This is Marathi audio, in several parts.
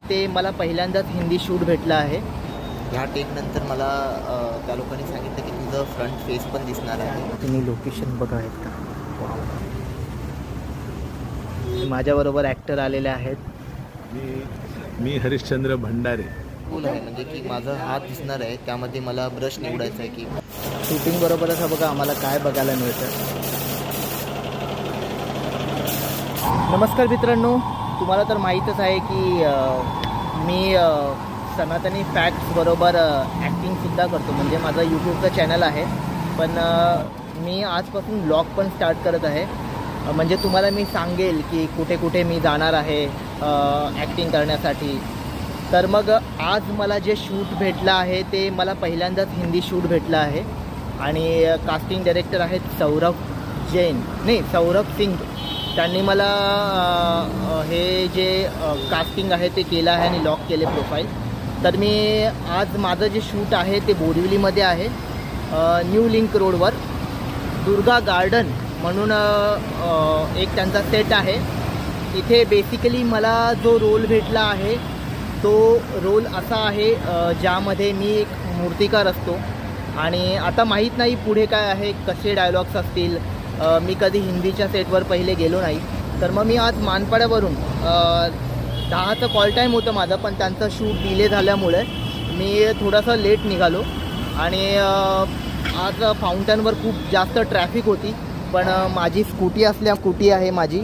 ते मला पहिल्यांदाच हिंदी शूट भेटलं आहे. ह्या टेकनंतर मला त्या लोकांनी सांगितलं की तुझं फ्रंट फेस पण दिसणार आहे. तुम्ही लोकेशन बघा एकदा. माझ्याबरोबर ॲक्टर आलेले आहेत. मी हरिश्चंद्र भंडारे. कूल आहे म्हणजे की माझा हात दिसणार आहे, त्यामध्ये मला ब्रश निवडायचा आहे की शूटिंग बरोबरच बघा आम्हाला काय बघायला मिळतं. नमस्कार मित्रांनो, तुम्हाला तर माहीतच आहे की मी सनातनी फॅक्ट्स बरोबर ॲक्टिंगसुद्धा करतो. म्हणजे माझं यूट्यूबचं चॅनल आहे, पण मी आजपासून ब्लॉग पण स्टार्ट करत आहे. म्हणजे तुम्हाला मी सांगेल की कुठे कुठे मी जाणार आहे ॲक्टिंग करण्यासाठी. तर मग आज मला जे शूट भेटलं आहे ते मला पहिल्यांदाच हिंदी शूट भेटलं आहे. आणि कास्टिंग डायरेक्टर आहेत सौरभ सिंग. त्यांनी मला हे जे कास्टिंग आहे ते केलं आहे आणि लॉक केले प्रोफाईल. तर मी आज माझं जे शूट आहे ते बोरिवलीमध्ये आहे, न्यू लिंक रोडवर दुर्गा गार्डन म्हणून एक त्यांचा सेट आहे. इथे बेसिकली मला जो रोल भेटला आहे तो रोल असा आहे ज्यामध्ये मी एक मूर्तिकार असतो. आणि आता माहीत नाही पुढे काय आहे, कसे डायलॉग्स असतील. मी कधी हिंदीच्या सेटवर पहिले गेलो नाही. तर मग मी आज मानपाड्यावरून 10चं कॉल टाईम होतं माझं, पण त्यांचं शूट डिले झाल्यामुळे मी थोडंसं लेट निघालो. आणि आज फाउंटनवर खूप जास्त ट्रॅफिक होती, पण माझी स्कूटी आहे माझी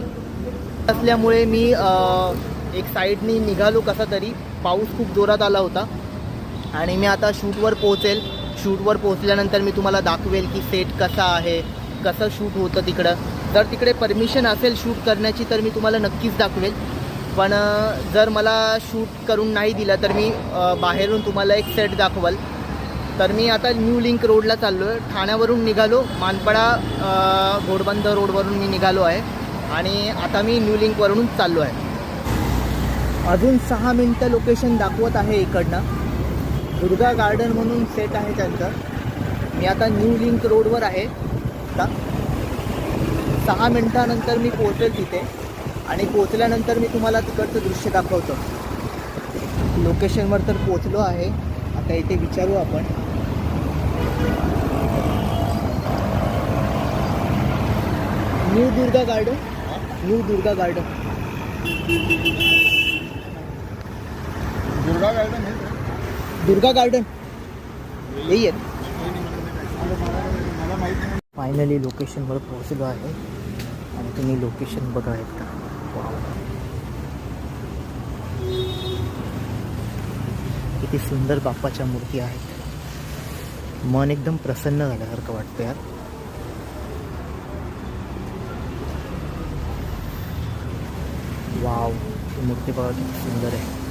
असल्यामुळे मी एक साईडनी निघालो कसा तरी. पाऊस खूप जोरात आला होता आणि मी आता शूटवर पोहोचेल. शूटवर पोहोचल्यानंतर मी तुम्हाला दाखवेल की सेट कसा आहे, कसं शूट होतं तिकडं. जर तिकडे परमिशन असेल शूट करण्याची तर मी तुम्हाला नक्कीच दाखवेल. पण जर मला शूट करून नाही दिलं तर मी बाहेरून तुम्हाला एक सेट दाखवाल. तर मी आता न्यू लिंक रोडला चाललो आहे. ठाण्यावरून निघालो, मानपाडा घोडबंदर रोडवरून मी निघालो आहे आणि आता मी न्यू लिंकवरून चाललो आहे. अजून 6 मिनटं लोकेशन दाखवत आहे इकडनं. दुर्गा गार्डन म्हणून सेट आहे त्यांचं. मी आता न्यू लिंक रोडवर आहे. आता 6 मिनटानंतर मी पोहोचेल तिथे आणि पोहोचल्यानंतर मी तुम्हाला तिकडचं दृश्य दाखवतो. लोकेशनवर तर पोहोचलो आहे. आता इथे विचारू आपण. New Durga garden. Durga garden यही आहे. फायनली लोकेशनवर पोहोचलो आहे आणि तुम्ही लोकेशन बघा एकदा. किती सुंदर बाप्पाच्या मूर्ती आहेत. मन एकदम प्रसन्न झाल्यासारखं वाटतं यार. वाव, ही मूर्ती बघा किती सुंदर आहे.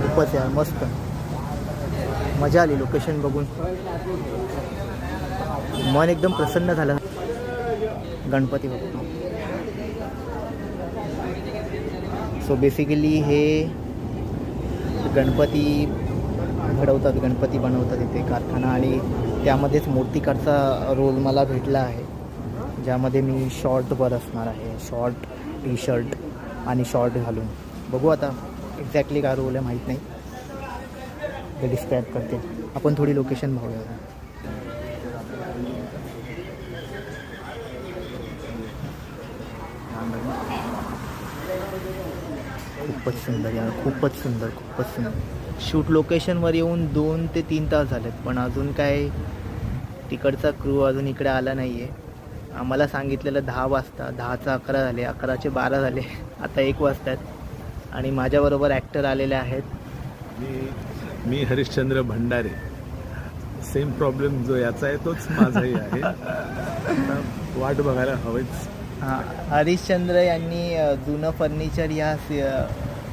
खूपच यार मस्त मजा आली लोकेशन बघून. मन एकदम प्रसन्न झालं. गणपती बाप्पा. सो बेसिकली हे गणपती घडवतात, गणपती बनवतात इथे कारखाना. आणि त्यामध्येच मूर्तिकारचा रोल मला भेटला आहे, ज्यामध्ये मी शॉर्टवर असणार आहे. शॉर्ट टी शर्ट आणि शॉर्ट घालून. बघू आता एक्झॅक्टली काय रोल आहे माहीत नाही, ते डिस्क्राईब करते. आपण थोडी लोकेशन बघूया. खूपच सुंदर यार, खूपच सुंदर. शूट लोकेशनवर येऊन 2 ते 3 तास झालेत, पण अजून काय तिकडचा क्रू अजून इकडे आला नाही आहे. आम्हाला सांगितलेलं 10 वाजता, 10चं 11 झाले, 11चे 12 झाले, आता 1 वाजतात. आणि माझ्याबरोबर ॲक्टर आलेले आहेत. मी हरिश्चंद्र भंडारे. सेम प्रॉब्लेम जो याचा आहे तोच माझाही आहे. वाट बघायला हवेच. हां, हरिश्चंद्र यांनी जुनं फर्निचर या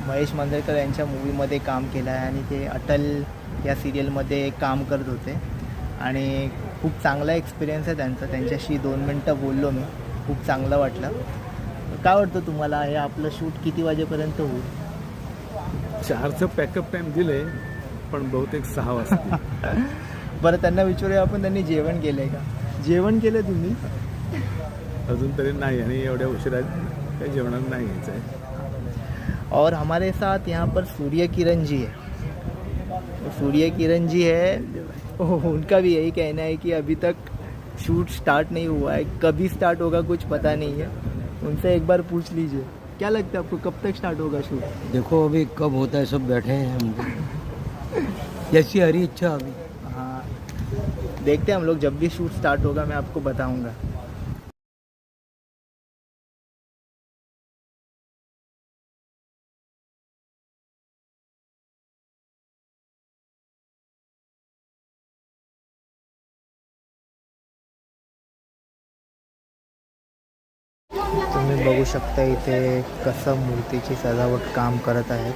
महेश मांजरेकर यांच्या मूवीमध्ये काम केलं आहे आणि ते अटल या सिरियलमध्ये काम करत होते. आणि खूप चांगला एक्सपिरियन्स आहे त्यांचा. त्यांच्याशी 2 मिनटं बोललो मी, खूप चांगलं वाटलं. काय वाटतं तुम्हाला, हे आपलं शूट किती वाजेपर्यंत होईल? 4चं पॅकअप टाईम दिले, पण बहुतेक 6 वाजता. बरं त्यांना विचारूया आपण, त्यांनी जेवण केलंय का? जेवण केलं तुम्ही? अजून तरी नाही, आणि एवढ्या उशिरा काही जेवणाला नाही यायचं आहे. और हमारे साथ यहाँ पर सूर्य किरण जी है. तो सूर्य किरण जी है, उनका भी यही कहना है कि अभी तक शूट स्टार्ट नहीं हुआ है, कभी स्टार्ट होगा कुछ पता नहीं है. उनसे एक बार पूछ लीजिए, क्या लगता है आपको कब तक स्टार्ट होगा शूट? देखो अभी कब होता है, सब बैठे हैं हम जैसी हरी इच्छा अभी. हाँ, देखते हैं हम लोग, जब भी शूट स्टार्ट होगा मैं आपको बताऊंगा. तुम्ही बघू शकता इथे कसं मूर्तीची सजावट काम करत आहेत.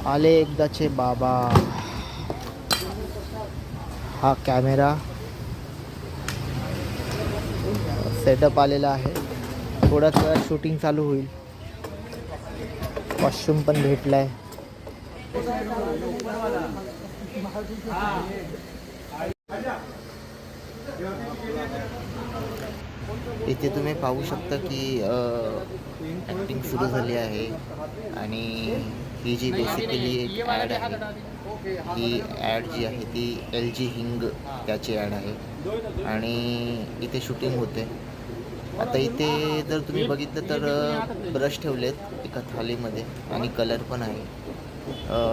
आले एकदाचे बाबा. हा कॅमेरा सेटअप आलेला आहे. थोड्याच वेळात शूटिंग चालू होईल. कॉस्ट्युम पण भेटलाय. इथे तुम्ही पाहू शकता की ॲक्टिंग सुरू झाली आहे. आणि ही जी बेसिकली एक ॲड आहे, ही ॲड जी आहे ती LG हिंग त्याची ॲड आहे. आणि इथे शूटिंग होते. आता इथे जर तुम्ही बघितलं तर ब्रश ठेवलेत एका थालीमध्ये आणि कलर पण आहे.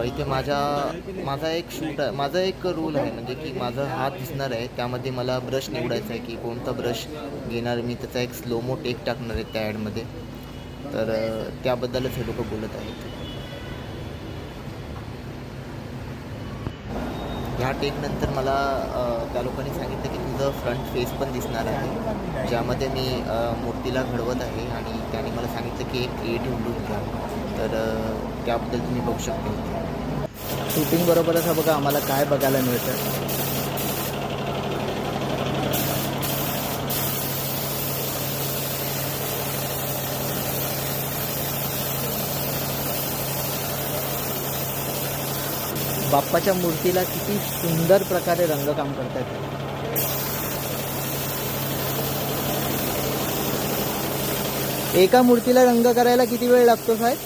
इथे माझा एक शूट आहे, माझा एक रूल आहे, म्हणजे की माझा हात दिसणार आहे, त्यामध्ये मला ब्रश निवडायचा आहे की कोणता ब्रश घेणार मी. त्याचा एक स्लोमो टेक टाकणार आहे त्या ॲडमध्ये. तर त्याबद्दलच हे लोक बोलत आहेत. ह्या टेकनंतर मला त्या लोकांनी सांगितलं की तुझं फ्रंट फेस पण दिसणार आहे, ज्यामध्ये मी मूर्तीला घडवत आहे. आणि त्याने मला सांगितलं की एक क्रिएटिव्ह लुक घ्या. तर त्याबद्दल तुम्ही बघू शकता. शूटिंग बरोबरच हा बघा आम्हाला काय बघायला मिळतं. बाप्पाच्या मूर्तीला किती सुंदर प्रकारे रंगकाम करतात. एका मूर्तीला रंग करायला किती वेळ लागतो साहेब?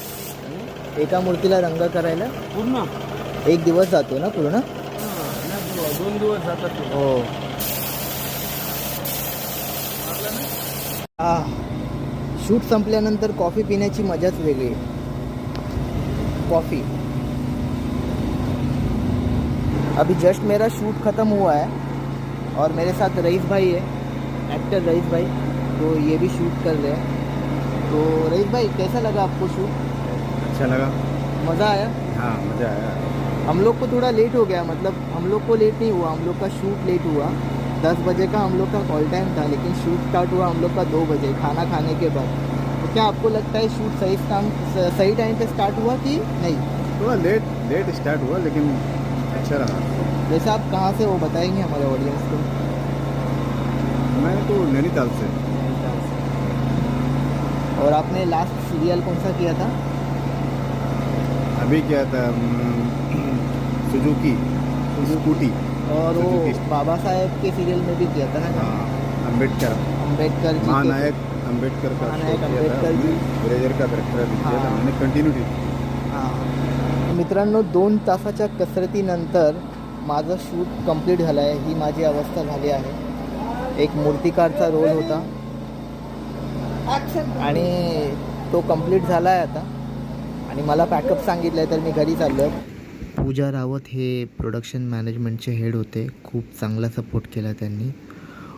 एका मूर्तीला रंग करायला पूर्ण एक दिवस जातो ना पूर्ण? 2 दिवस जातात. हो. शूट संपल्यानंतर कॉफी पिण्याची मजाच वेगळी. कॉफ़ी. अभी जस्ट मेरा शूट ख़त्म हुआ है और मेरे साथ रईस भाई है, एक्टर रईस भाई, तो ये भी शूट कर रहे हैं. तो रईस भाई कैसा लगा आपको शूट? अच्छा लगा. मज़ा आया? हाँ, मज़ा आया. हम लोग को थोड़ा लेट हो गया, मतलब हम लोग को लेट नहीं हुआ, हम लोग का शूट लेट हुआ. 10 बजे का हम लोग का कॉल टाइम था, लेकिन शूट स्टार्ट हुआ हम लोग का 2 बजे खाना खाने के बाद. तो क्या आपको लगता है शूट सही टाइम पे स्टार्ट हुआ कि नहीं? थोड़ा लेट स्टार्ट हुआ, लेकिन अच्छा रहा. वैसे आप कहाँ से वो बताएंगे हमारे ऑडियंस को? मैं तो नैनीताल से. और आपने लास्ट सीरियल कौन सा किया था? अभी क्या था, सुजुकी स्कूटी. और वो सुजुकी. बाबा साहेब के सीरियल में भी किया था ना? हाँ, अम्बेडकर अम्बेडकर जी के- महानायक अम्बेडकर का महानायक शो किया था. अम्बेडकर जी. ब्रेजर का करेक्टर किया था हाँ. मैंने. कंटिन्यूटी. हां. मित्रांनो, 2 तासाच्या कसरतीनंतर माझं शूट कंप्लीट झालं आहे. ही माझी अवस्था झाली आहे. एक मूर्तिकारचा रोल होता आणि तो कंप्लीट झाला आहे आता. आणि मला पॅकअप सांगितलं आहे, तर मी घरी चाललो आहे. पूजा रावत हे प्रोडक्शन मॅनेजमेंटचे हेड होते. खूप चांगला सपोर्ट केला त्यांनी.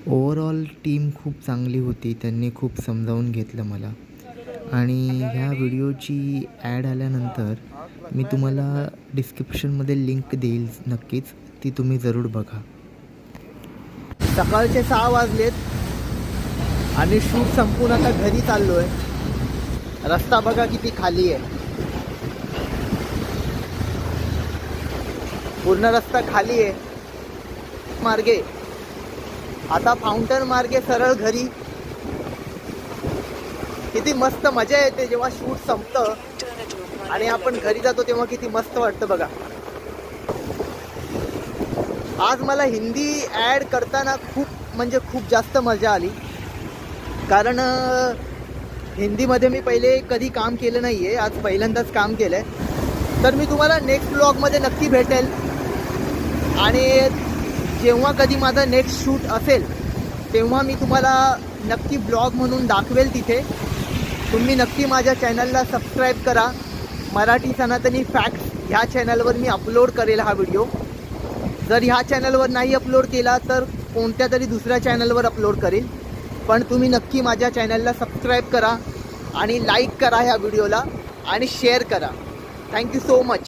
ओव्हरऑल टीम खूप चांगली होती. त्यांनी खूप समजावून घेतलं मला. आणि ह्या व्हिडिओची ॲड आल्यानंतर मी तुम्हाला डिस्क्रिप्शनमध्ये लिंक देईल नक्कीच, ती तुम्ही जरूर बघा. सकाळचे 6 वाजलेत आणि शूट संपून आता घरी चाललो आहे. रस्ता बघा किती खाली आहे. पूर्ण रस्ता खाली आहे मार्गे. आता फाउंटन मार्गे सरळ घरी. किती मस्त मजा येते जेव्हा शूट संपतं आणि आपण घरी जातो तेव्हा किती मस्त वाटतं बघा. आज मला हिंदी ॲड करताना खूप जास्त मजा आली, कारण हिंदीमध्ये मी पहिले कधी काम केलं नाही आहे, आज पहिल्यांदाच काम केलं आहे. तर मी तुम्हाला नेक्स्ट ब्लॉगमध्ये नक्की भेटेल आणि जेव्हा कधी माझा नेक्स्ट शूट असेल तेव्हा मी तुम्हाला नक्की ब्लॉग म्हणून दाखवेल. तिथे तुम्ही नक्की माझ्या चॅनलला सबस्क्राईब करा. मराठी सनातनी फॅक्ट्स ह्या चॅनलवर मी अपलोड करेल हा व्हिडिओ. जर ह्या चॅनलवर नाही अपलोड केला तर कोणत्या तरी दुसऱ्या चॅनलवर अपलोड करेल. पण तुम्ही नक्की माझ्या चॅनलला सबस्क्राईब करा आणि लाईक करा ह्या व्हिडिओला आणि शेअर करा. Thank you so much.